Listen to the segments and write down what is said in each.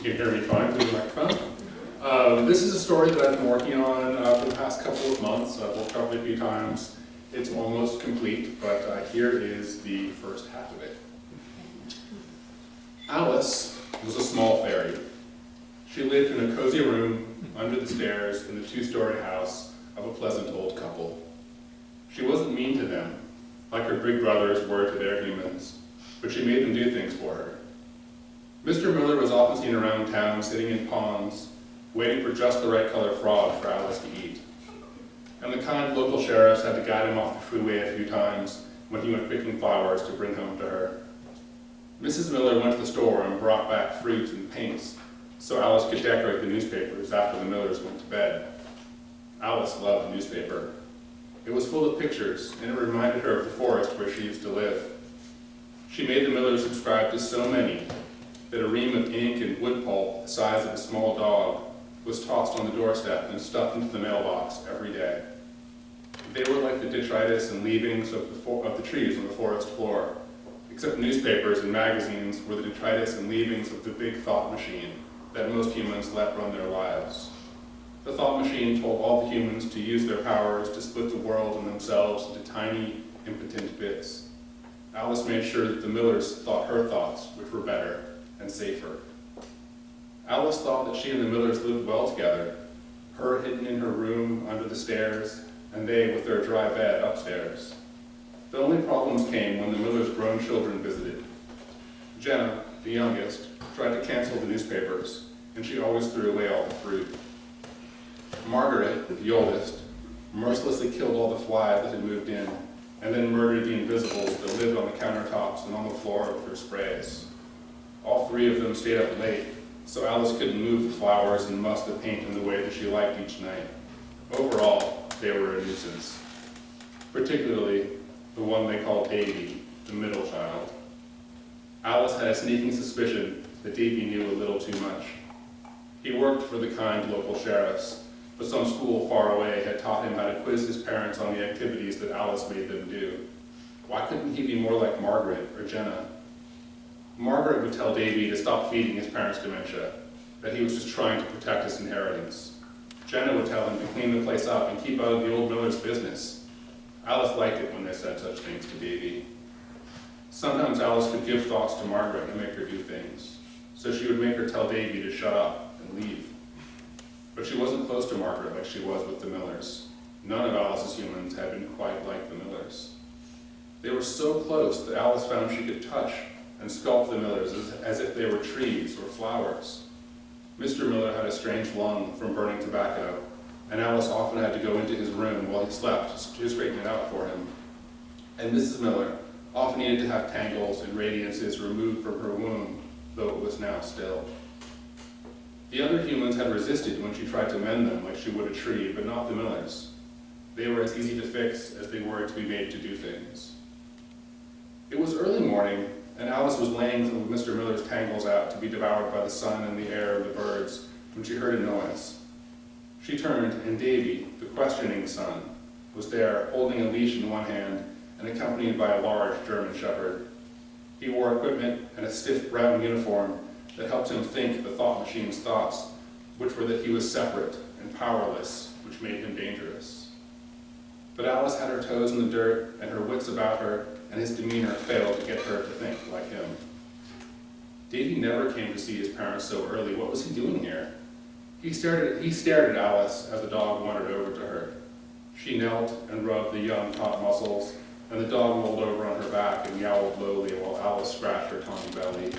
can hear me fine through the microphone. This is a story that I've been working on for the past couple of months. I've worked on it a few times. It's almost complete, but here is the first half of it. Alice was a small fairy. She lived in a cozy room under the stairs in the two-story house of a pleasant old couple. She wasn't mean to them, like her big brothers were to their humans, but she made them do things for her. Mr. Miller was often seen around town sitting in ponds, waiting for just the right color frog for Alice to eat. And the kind local sheriffs had to guide him off the freeway a few times when he went picking flowers to bring home to her. Mrs. Miller went to the store and brought back fruits and paints so Alice could decorate the newspapers after the Millers went to bed. Alice loved the newspaper. It was full of pictures, and it reminded her of the forest where she used to live. She made the Millers subscribe to so many that a ream of ink and wood pulp the size of a small dog was tossed on the doorstep and stuffed into the mailbox every day. They were like the detritus and leavings of the trees on the forest floor, except newspapers and magazines were the detritus and leavings of the big thought machine that most humans let run their lives. The thought machine told all the humans to use their powers to split the world and themselves into tiny, impotent bits. Alice made sure that the Millers thought her thoughts, which were better and safer. Alice thought that she and the Millers lived well together, her hidden in her room under the stairs, and they with their dry bed upstairs. The only problems came when the Millers' grown children visited. Jenna, the youngest, tried to cancel the newspapers, and she always threw away all the fruit. Margaret, the oldest, mercilessly killed all the flies that had moved in, and then murdered the invisibles that lived on the countertops and on the floor with her sprays. All three of them stayed up late, so Alice couldn't move the flowers and muss the paint in the way that she liked each night. Overall, they were a nuisance, particularly the one they called Davy, the middle child. Alice had a sneaking suspicion that Davy knew a little too much. He worked for the kind local sheriffs, but some school far away had taught him how to quiz his parents on the activities that Alice made them do. Why couldn't he be more like Margaret or Jenna? Margaret would tell Davy to stop feeding his parents' dementia, that he was just trying to protect his inheritance. Jenna would tell him to clean the place up and keep out of the old Miller's business. Alice liked it when they said such things to Davy. Sometimes Alice could give thoughts to Margaret and make her do things, so she would make her tell Davy to shut up and leave. But she wasn't close to Margaret like she was with the Millers. None of Alice's humans had been quite like the Millers. They were so close that Alice found she could touch and sculpt the Millers as if they were trees or flowers. Mr. Miller had a strange lung from burning tobacco, and Alice often had to go into his room while he slept to straighten it out for him. And Mrs. Miller often needed to have tangles and radiances removed from her womb, though it was now still. The other humans had resisted when she tried to mend them like she would a tree, but not the Millers. They were as easy to fix as they were to be made to do things. It was early morning, and Alice was laying some of Mr. Miller's tangles out to be devoured by the sun and the air and the birds when she heard a noise. She turned, and Davy, the questioning son, was there, holding a leash in one hand and accompanied by a large German shepherd. He wore equipment and a stiff brown uniform that helped him think the thought machine's thoughts, which were that he was separate and powerless, which made him dangerous. But Alice had her toes in the dirt and her wits about her, and his demeanor failed to get her to think like him. Davy never came to see his parents so early. What was he doing here? He stared at Alice as the dog wandered over to her. She knelt and rubbed the young taut muscles, and the dog rolled over on her back and yowled lowly while Alice scratched her tawny belly.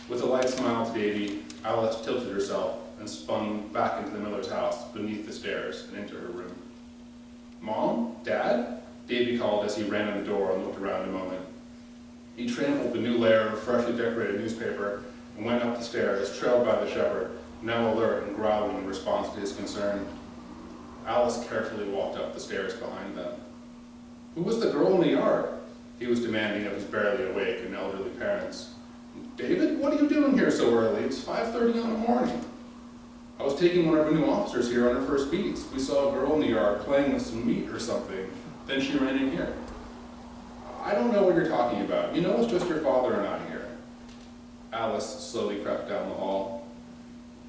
With a light smile to Davy, Alice tilted herself and spun back into the Miller's house beneath the stairs and into her room. "Mom? Dad?" Davy called as he ran in the door and looked around a moment. He trampled the new layer of freshly decorated newspaper and went up the stairs, trailed by the shepherd, now alert and growling in response to his concern. Alice carefully walked up the stairs behind them. "Who was the girl in the yard?" he was demanding of his barely awake and elderly parents. "David, what are you doing here so early? It's 5:30 in the morning." "I was taking one of our new officers here on her first beats. We saw a girl in the yard playing with some meat or something. Then she ran in here." "I don't know what you're talking about. You know it's just your father and I here." Alice slowly crept down the hall.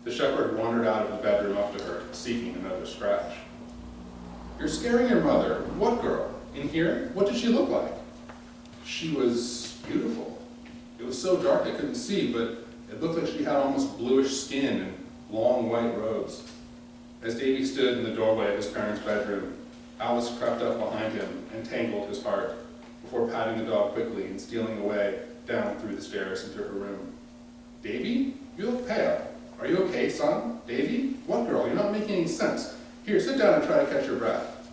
The shepherd wandered out of the bedroom up to her, seeking another scratch. "You're scaring your mother. What girl? In here? What did she look like?" "She was beautiful. It was so dark I couldn't see, but it looked like she had almost bluish skin and long white robes." As Davy stood in the doorway of his parents' bedroom, Alice crept up behind him and tangled his heart before patting the dog quickly and stealing away down through the stairs into her room. "Davy, you look pale. Are you okay, son? Davy? What girl? You're not making any sense. Here, sit down and try to catch your breath."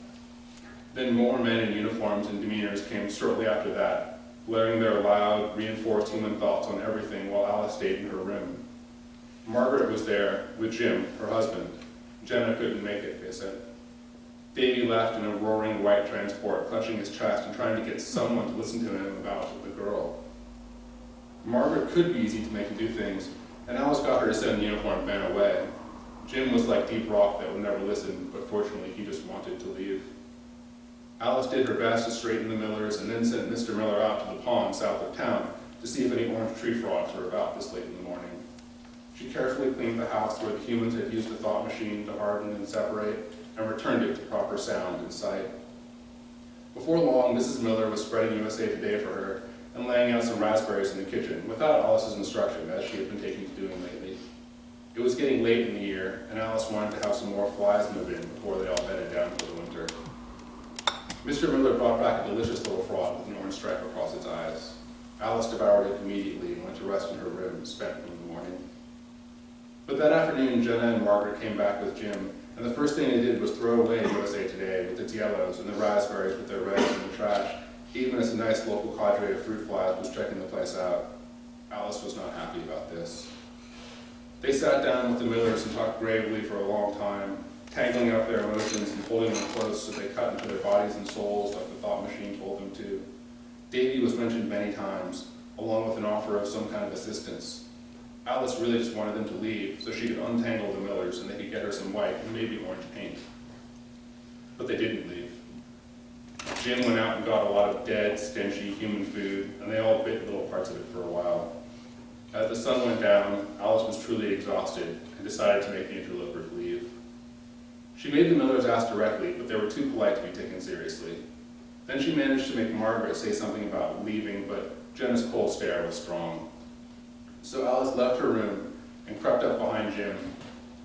Then more men in uniforms and demeanors came shortly after that, blaring their loud, reinforced human thoughts on everything while Alice stayed in her room. Margaret was there with Jim, her husband. Jenna couldn't make it, they said. Davy left in a roaring white transport, clutching his chest and trying to get someone to listen to him about the girl. Margaret could be easy to make to do things, and Alice got her to send the uniformed man away. Jim was like deep rock that would never listen, but fortunately he just wanted to leave. Alice did her best to straighten the Millers and then sent Mr. Miller out to the pond south of town to see if any orange tree frogs were about this late in the morning. She carefully cleaned the house where the humans had used the thought machine to harden and separate, and returned it to proper sound and sight. Before long, Mrs. Miller was spreading USA Today for her and laying out some raspberries in the kitchen without Alice's instruction, as she had been taken to doing lately. It was getting late in the year, and Alice wanted to have some more flies move in before they all bedded down for the winter. Mr. Miller brought back a delicious little frog with an orange stripe across its eyes. Alice devoured it immediately and went to rest in her room, spent from the morning. But that afternoon, Jenna and Margaret came back with Jim, and the first thing they did was throw away USA Today with its yellows and the raspberries with their reds in the trash, even as a nice local cadre of fruit flies was checking the place out. Alice was not happy about this. They sat down with the Millers and talked gravely for a long time, tangling up their emotions and holding them close so they cut into their bodies and souls like the thought machine told them to. Davy was mentioned many times, along with an offer of some kind of assistance. Alice really just wanted them to leave so she could untangle the Millers and they could get her some white and maybe orange paint. But they didn't leave. Jim went out and got a lot of dead, stenchy human food, and they all bit little parts of it for a while. As the sun went down, Alice was truly exhausted and decided to make the interlopers leave. She made the Millers ask directly, but they were too polite to be taken seriously. Then she managed to make Margaret say something about leaving, but Jenna's cold stare was strong. So Alice left her room and crept up behind Jim,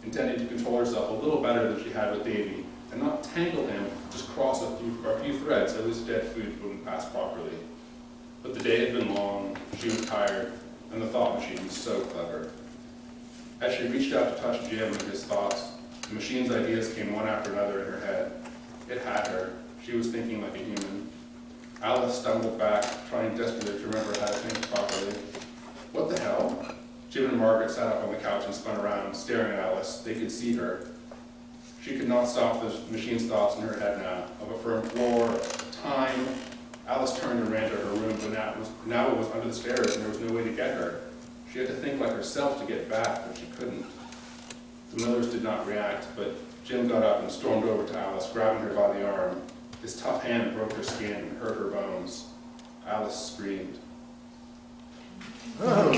intending to control herself a little better than she had with Davy, and not tangle him, just cross a few threads so his dead food wouldn't pass properly. But the day had been long, she was tired, and the thought machine was so clever. As she reached out to touch Jim and his thoughts, the machine's ideas came one after another in her head. It had her. She was thinking like a human. Alice stumbled back, trying desperately to remember how to think properly. What the hell? Jim and Margaret sat up on the couch and spun around, staring at Alice. They could see her. She could not stop the machine's thoughts in her head now, of a firm floor, time. Alice turned and ran to her room, but now it was under the stairs and there was no way to get her. She had to think like herself to get back, but she couldn't. The Millers did not react, but Jim got up and stormed over to Alice, grabbing her by the arm. His tough hand broke her skin and hurt her bones. Alice screamed. Oh.